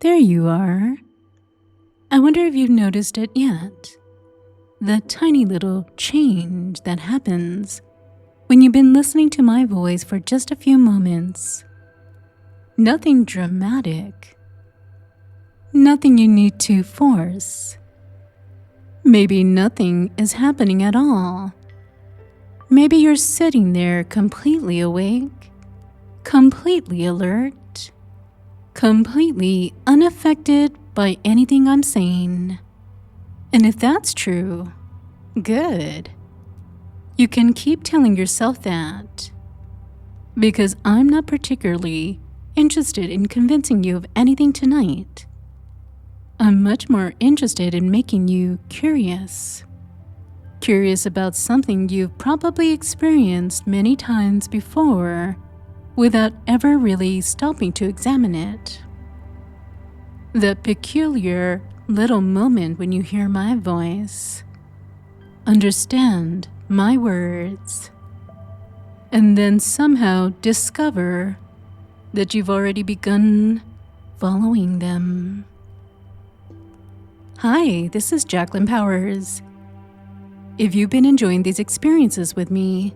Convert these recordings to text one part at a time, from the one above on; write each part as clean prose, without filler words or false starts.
There you are. I wonder if you've noticed it yet. The tiny little change that happens when you've been listening to my voice for just a few moments. Nothing dramatic. Nothing you need to force. Maybe nothing is happening at all. Maybe you're sitting there completely awake, completely alert, completely unaffected by anything I'm saying. And if that's true, good. You can keep telling yourself that. Because I'm not particularly interested in convincing you of anything tonight. I'm much more interested in making you curious. Curious about something you've probably experienced many times before without ever really stopping to examine it. The peculiar little moment when you hear my voice, understand my words, and then somehow discover that you've already begun following them. Hi, this is Jacqueline Powers. If you've been enjoying these experiences with me,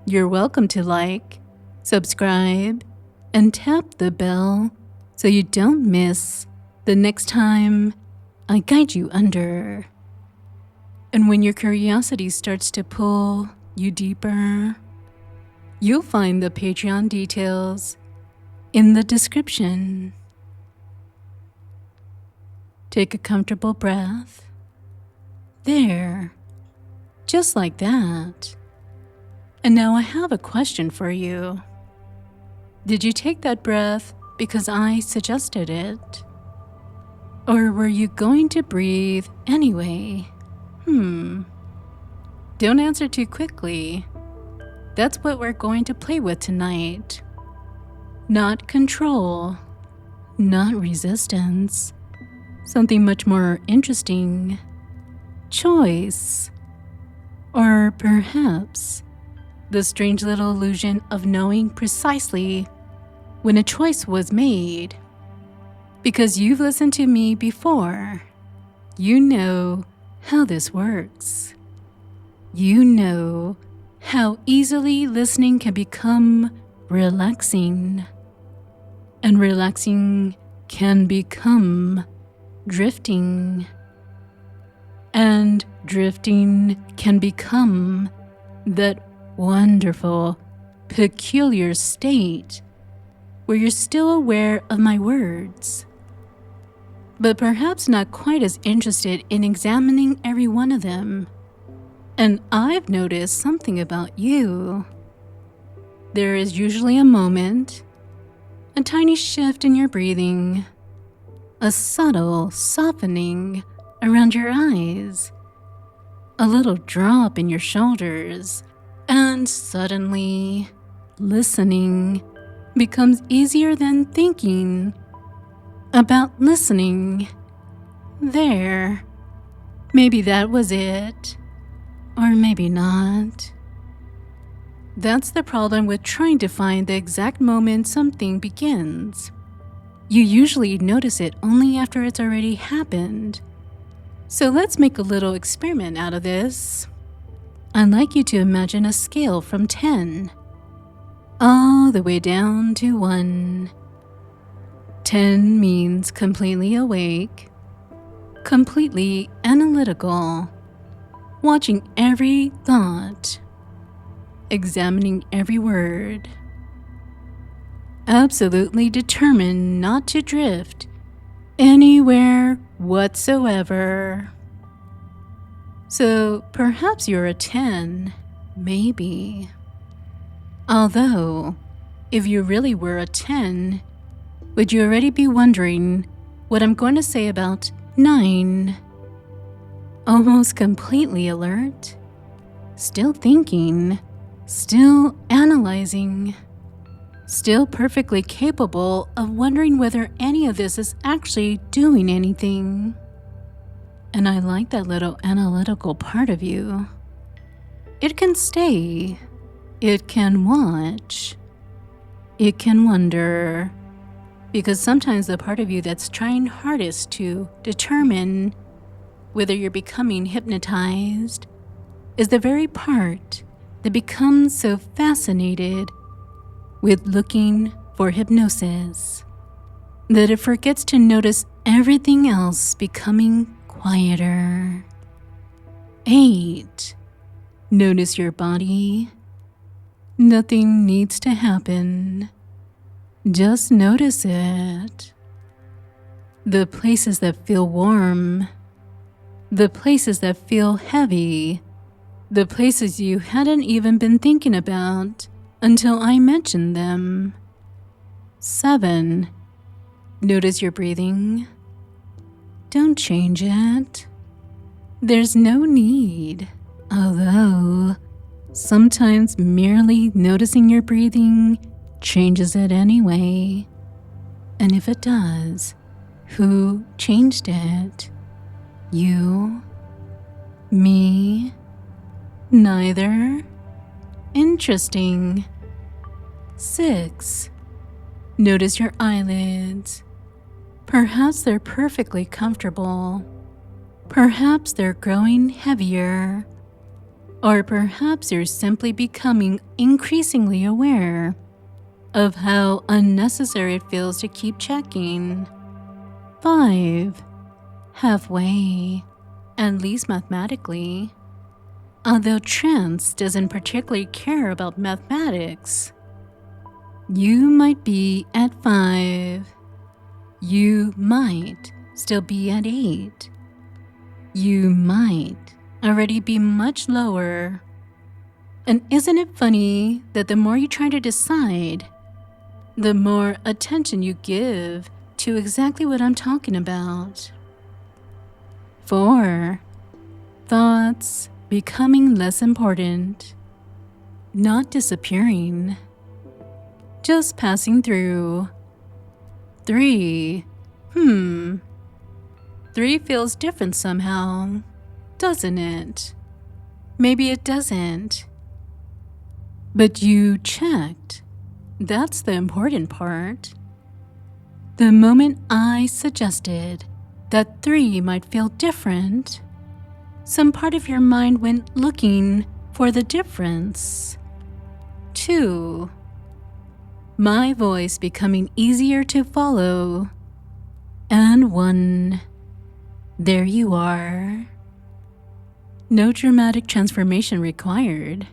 you're welcome to like, subscribe, and tap the bell so you don't miss the next time I guide you under. And when your curiosity starts to pull you deeper, you'll find the Patreon details in the description. Take a comfortable breath. There. Just like that. And now I have a question for you. Did you take that breath because I suggested it? Or were you going to breathe anyway? Don't answer too quickly. That's what we're going to play with tonight. Not control, not resistance. Something much more interesting. Choice. Or perhaps the strange little illusion of knowing precisely when a choice was made. Because you've listened to me before, you know how this works. You know how easily listening can become relaxing. And relaxing can become drifting. And drifting can become that wonderful, peculiar state where you're still aware of my words, but perhaps not quite as interested in examining every one of them. And I've noticed something about you. There is usually a moment, a tiny shift in your breathing, a subtle softening around your eyes, a little drop in your shoulders, and suddenly listening becomes easier than thinking about listening. There. Maybe that was it. Or maybe not. That's the problem with trying to find the exact moment something begins. You usually notice it only after it's already happened. So let's make a little experiment out of this. I'd like you to imagine a scale from 10, all the way down to 1. 10 means completely awake, completely analytical, watching every thought, examining every word, absolutely determined not to drift anywhere whatsoever. So perhaps you're a 10, maybe. Although, if you really were a 10, would you already be wondering what I'm going to say about 9? Almost completely alert, still thinking, still analyzing, still perfectly capable of wondering whether any of this is actually doing anything. And I like that little analytical part of you. It can stay. It can watch. It can wonder. Because sometimes the part of you that's trying hardest to determine whether you're becoming hypnotized is the very part that becomes so fascinated with looking for hypnosis that it forgets to notice everything else becoming quieter. 8. Notice your body. Nothing needs to happen. Just notice it. The places that feel warm. The places that feel heavy. The places you hadn't even been thinking about until I mentioned them. 7. Notice your breathing. Don't change it. There's no need, although sometimes merely noticing your breathing changes it anyway. And if it does, who changed it? You? Me? Neither? Interesting. 6. Notice your eyelids. Perhaps they're perfectly comfortable. Perhaps they're growing heavier. Or perhaps you're simply becoming increasingly aware of how unnecessary it feels to keep checking. 5. Halfway, at least mathematically. Although trance doesn't particularly care about mathematics. You might be at 5. You might still be at 8. You might already be much lower. And isn't it funny that the more you try to decide, the more attention you give to exactly what I'm talking about? 4. Thoughts becoming less important. Not disappearing. Just passing through. 3. 3 feels different somehow, doesn't it? Maybe it doesn't. But you checked. That's the important part. The moment I suggested that 3 might feel different, some part of your mind went looking for the difference. 2. My voice becoming easier to follow. And 1. There you are. No dramatic transformation required.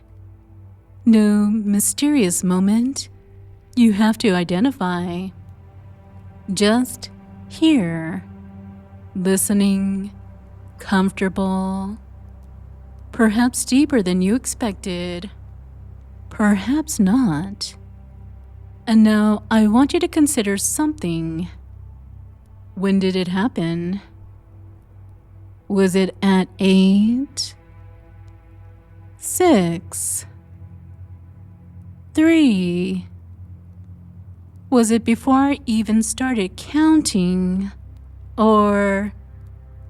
No mysterious moment you have to identify. Just here, listening, comfortable, perhaps deeper than you expected, perhaps not. And now I want you to consider something. When did it happen? Was it at 8? 6? 3? Was it before I even started counting? Or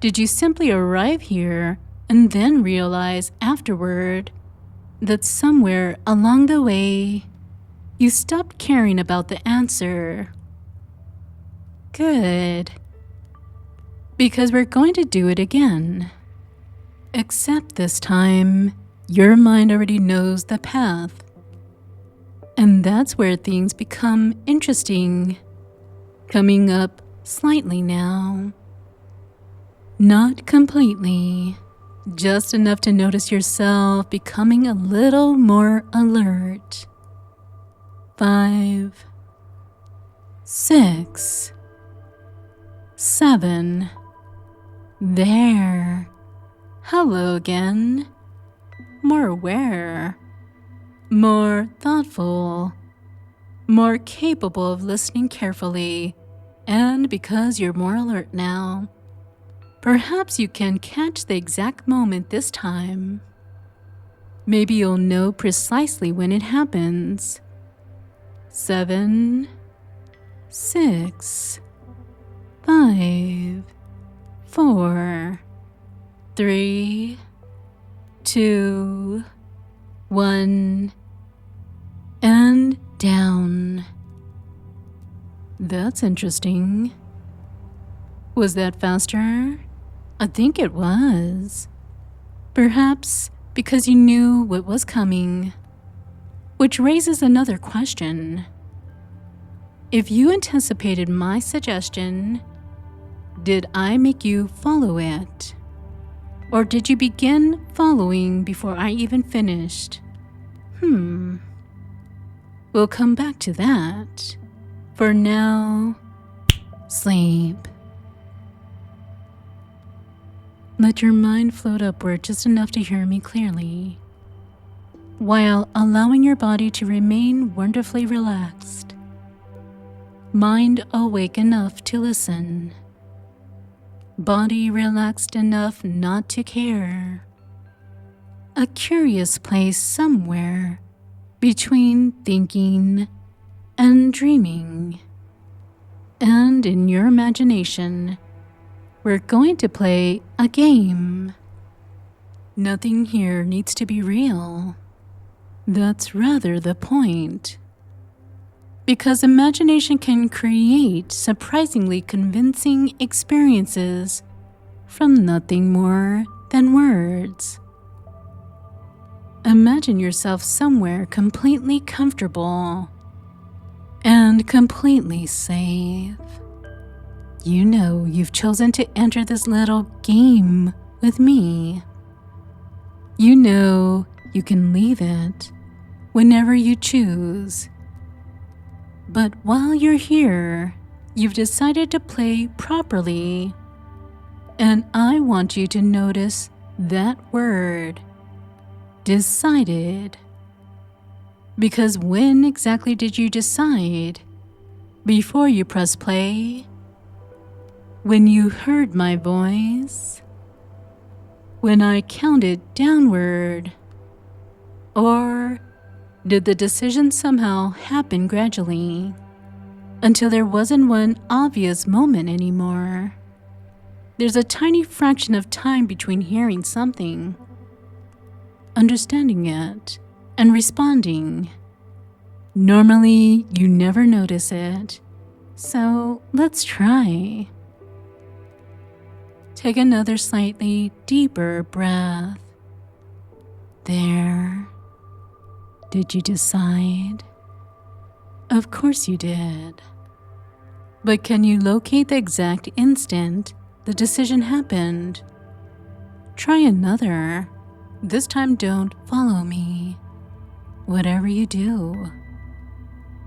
did you simply arrive here and then realize afterward that somewhere along the way you stopped caring about the answer? Good. Because we're going to do it again. Except this time, your mind already knows the path. And that's where things become interesting. Coming up slightly now. Not completely. Just enough to notice yourself becoming a little more alert. 5, 6, 7. There. Hello again. More aware. More thoughtful. More capable of listening carefully. And because you're more alert now, perhaps you can catch the exact moment this time. Maybe you'll know precisely when it happens. 7, 6, 5, 4, 3, 2, 1, and down. That's interesting. Was that faster? I think it was. Perhaps because you knew what was coming. Which raises another question. If you anticipated my suggestion, did I make you follow it? Or did you begin following before I even finished? We'll come back to that. For now, sleep. Let your mind float upward just enough to hear me clearly, while allowing your body to remain wonderfully relaxed. Mind awake enough to listen. Body relaxed enough not to care. A curious place somewhere between thinking and dreaming. And in your imagination, we're going to play a game. Nothing here needs to be real. That's rather the point. Because imagination can create surprisingly convincing experiences from nothing more than words. Imagine yourself somewhere completely comfortable and completely safe. You know you've chosen to enter this little game with me. You know you can leave it whenever you choose. But while you're here, you've decided to play properly. And I want you to notice that word, decided. Because when exactly did you decide? Before you press play? When you heard my voice? When I counted downward? Or did the decision somehow happen gradually until there wasn't one obvious moment anymore? There's a tiny fraction of time between hearing something, understanding it, and responding. Normally, you never notice it, so let's try. Take another slightly deeper breath. There. Did you decide? Of course you did. But can you locate the exact instant the decision happened? Try another. This time don't follow me. Whatever you do,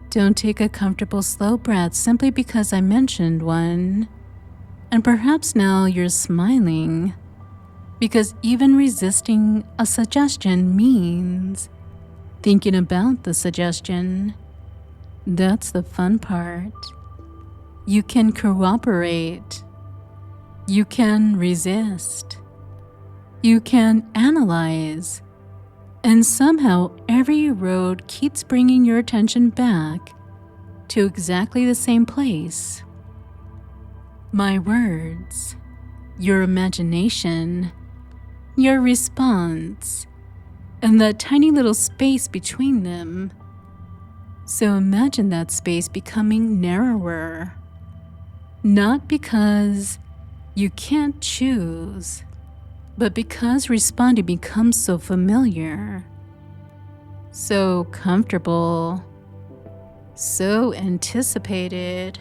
don't take a comfortable slow breath simply because I mentioned one. And perhaps now you're smiling because even resisting a suggestion means thinking about the suggestion. That's the fun part. You can cooperate. You can resist. You can analyze. And somehow every road keeps bringing your attention back to exactly the same place. My words, your imagination, your response, and that tiny little space between them. So imagine that space becoming narrower. Not because you can't choose, but because responding becomes so familiar, so comfortable, so anticipated.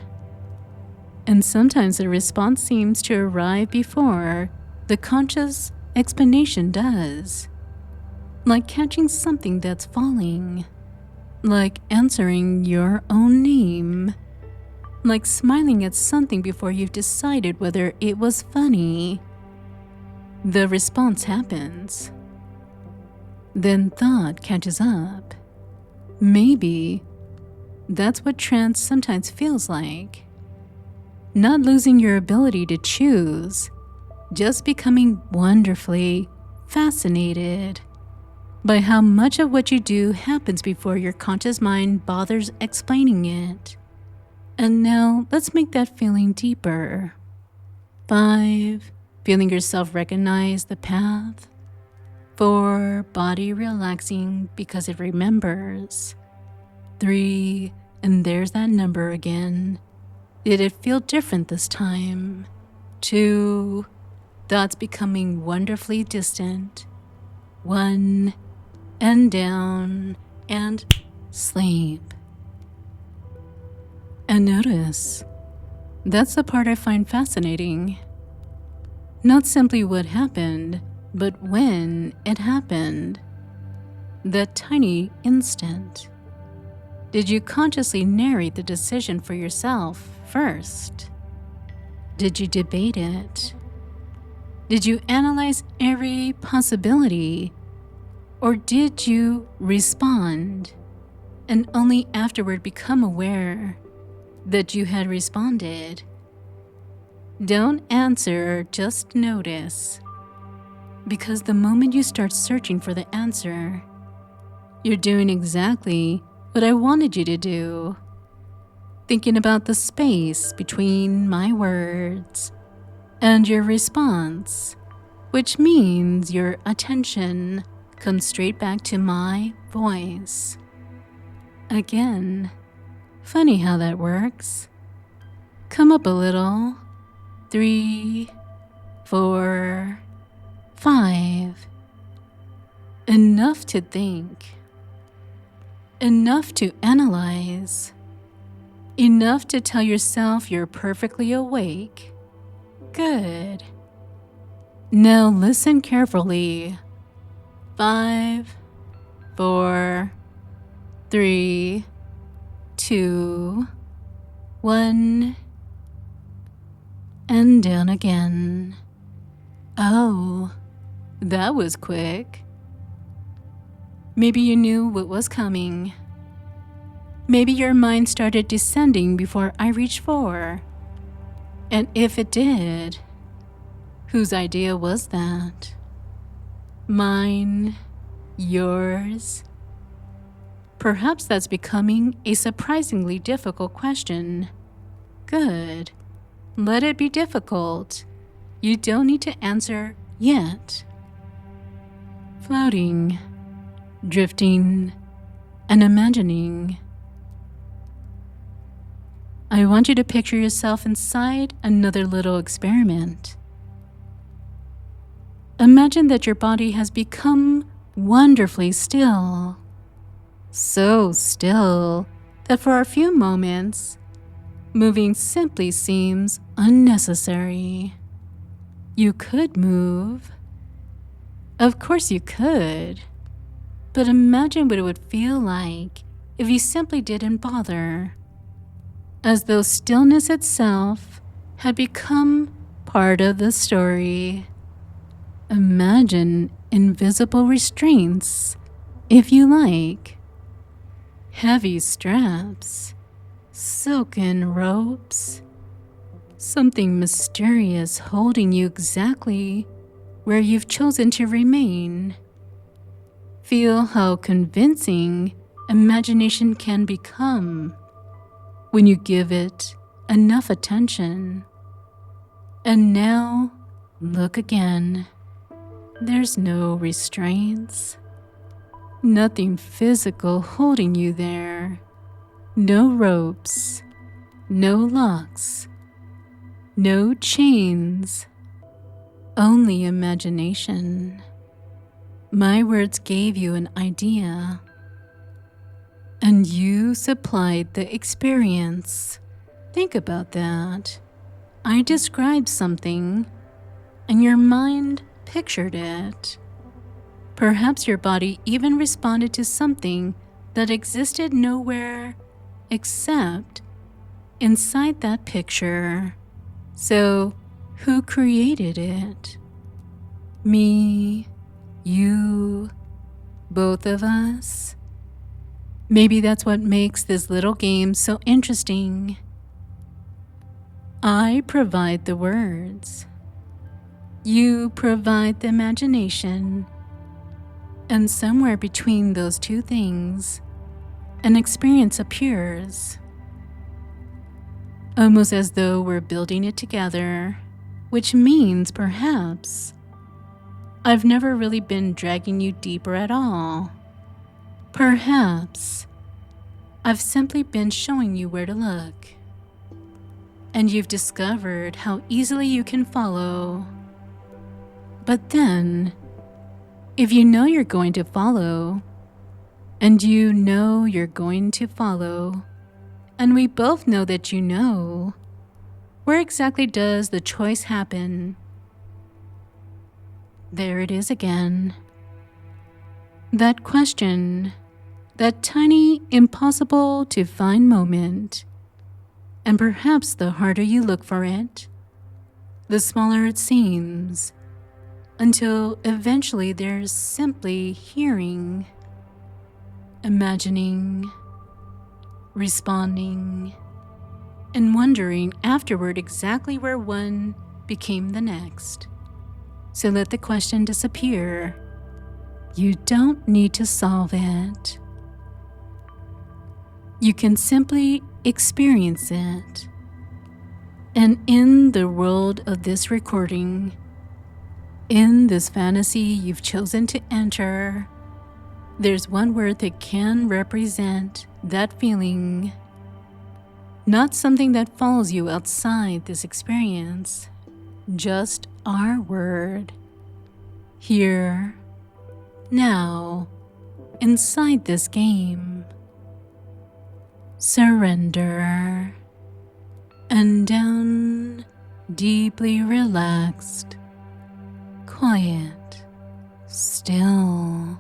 And sometimes the response seems to arrive before the conscious explanation does. Like catching something that's falling. Like answering your own name. Like smiling at something before you've decided whether it was funny. The response happens. Then thought catches up. Maybe that's what trance sometimes feels like. Not losing your ability to choose, just becoming wonderfully fascinated by how much of what you do happens before your conscious mind bothers explaining it. And now let's make that feeling deeper. 5, feeling yourself recognize the path. 4, body relaxing because it remembers. 3, and there's that number again. Did it feel different this time? 2, thoughts becoming wonderfully distant. 1, and down, and sleep. And notice, that's the part I find fascinating. Not simply what happened, but when it happened. That tiny instant. Did you consciously narrate the decision for yourself first? Did you debate it? Did you analyze every possibility? Or did you respond and only afterward become aware that you had responded? Don't answer, just notice. Because the moment you start searching for the answer, you're doing exactly what I wanted you to do. Thinking about the space between my words and your response, which means your attention comes straight back to my voice. Again, funny how that works. Come up a little. 3, 4, 5. Enough to think. Enough to analyze. Enough to tell yourself you're perfectly awake. Good. Now listen carefully. 5, 4, 3, 2, 1, and down again. Oh, that was quick. Maybe you knew what was coming. Maybe your mind started descending before I reached 4. And if it did, whose idea was that? Mine? Yours? Perhaps that's becoming a surprisingly difficult question. Good. Let it be difficult. You don't need to answer yet. Floating, drifting, and imagining. I want you to picture yourself inside another little experiment. Imagine that your body has become wonderfully still. So still that for a few moments, moving simply seems unnecessary. You could move. Of course you could. But imagine what it would feel like if you simply didn't bother. As though stillness itself had become part of the story. Imagine invisible restraints, if you like. Heavy straps, silken ropes, something mysterious holding you exactly where you've chosen to remain. Feel how convincing imagination can become when you give it enough attention. And now, look again. There's no restraints. Nothing physical holding you there. No ropes. No locks. No chains. Only imagination. My words gave you an idea. And you supplied the experience. Think about that. I described something, and your mind pictured it. Perhaps your body even responded to something that existed nowhere except inside that picture. So, who created it? Me? You? Both of us? Maybe that's what makes this little game so interesting. I provide the words. You provide the imagination. And somewhere between those two things, an experience appears. Almost as though we're building it together, which means perhaps I've never really been dragging you deeper at all. Perhaps I've simply been showing you where to look. and you've discovered how easily you can follow. But then, if you know you're going to follow, and you know you're going to follow, and we both know that you know, where exactly does the choice happen? There it is again. That question, that tiny, impossible to find moment. And perhaps the harder you look for it, the smaller it seems, until eventually there's simply hearing, imagining, responding, and wondering afterward exactly where one became the next. So let the question disappear. You don't need to solve it. You can simply experience it. And in the world of this recording, in this fantasy you've chosen to enter, there's one word that can represent that feeling. Not something that follows you outside this experience, just our word. Here, now, inside this game. Surrender. And down, deeply relaxed, quiet, still.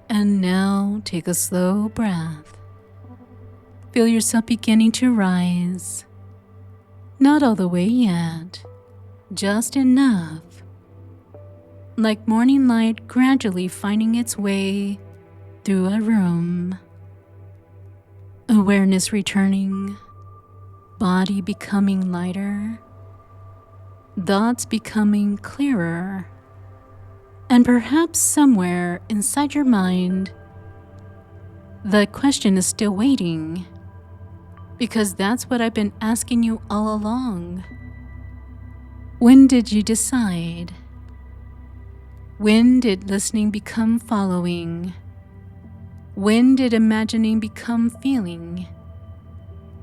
And now take a slow breath. Feel yourself beginning to rise. Not all the way yet, just enough. Like morning light gradually finding its way through a room. Awareness returning, body becoming lighter, thoughts becoming clearer, and perhaps somewhere inside your mind, the question is still waiting, because that's what I've been asking you all along. When did you decide? When did listening become following? When did imagining become feeling?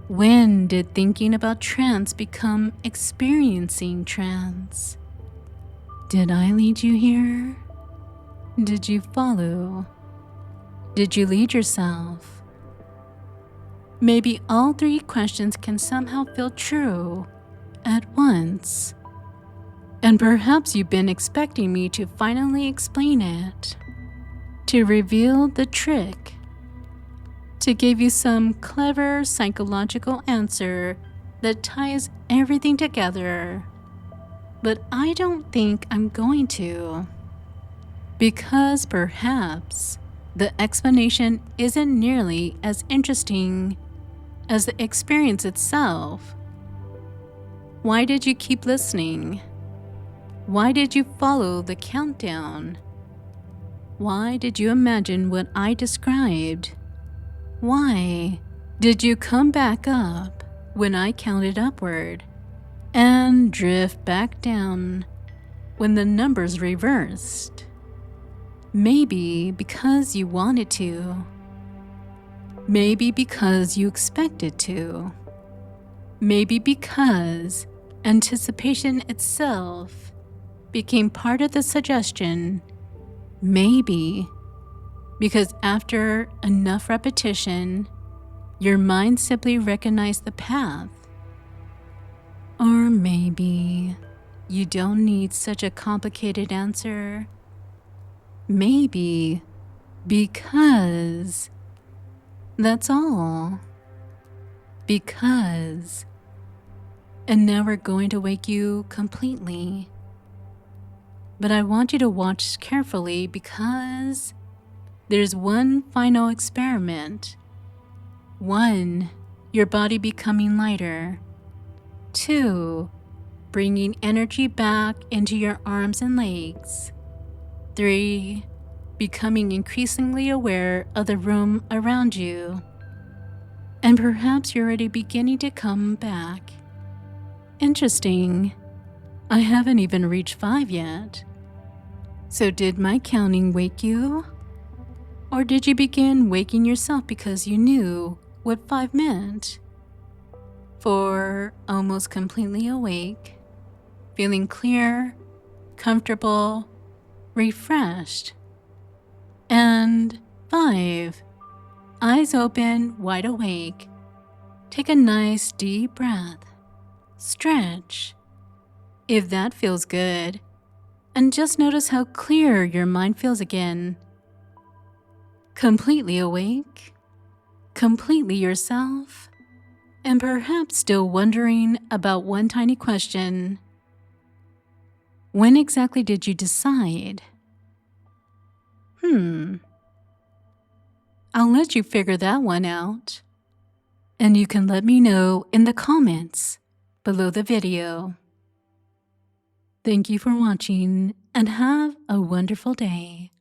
When did thinking about trance become experiencing trance? Did I lead you here? Did you follow? Did you lead yourself? Maybe all three questions can somehow feel true at once. And perhaps you've been expecting me to finally explain it, to reveal the trick, to give you some clever psychological answer that ties everything together. But I don't think I'm going to, because perhaps the explanation isn't nearly as interesting as the experience itself. Why did you keep listening? Why did you follow the countdown? Why did you imagine what I described? Why did you come back up when I counted upward and drift back down when the numbers reversed? Maybe because you wanted to. Maybe because you expected to. Maybe because anticipation itself became part of the suggestion. Maybe because after enough repetition, your mind simply recognized the path. Or maybe you don't need such a complicated answer. Maybe because that's all. Because. And now we're going to wake you completely. But I want you to watch carefully because there's one final experiment. 1, your body becoming lighter. 2, bringing energy back into your arms and legs. 3, becoming increasingly aware of the room around you. And perhaps you're already beginning to come back. Interesting. I haven't even reached 5 yet. So did my counting wake you? Or did you begin waking yourself because you knew what 5 meant? 4, almost completely awake, feeling clear, comfortable, refreshed. And 5, eyes open, wide awake. Take a nice deep breath. Stretch, if that feels good, and just notice how clear your mind feels again. Completely awake, completely yourself, and perhaps still wondering about one tiny question. When exactly did you decide? I'll let you figure that one out. And you can let me know in the comments below the video. Thank you for watching and have a wonderful day.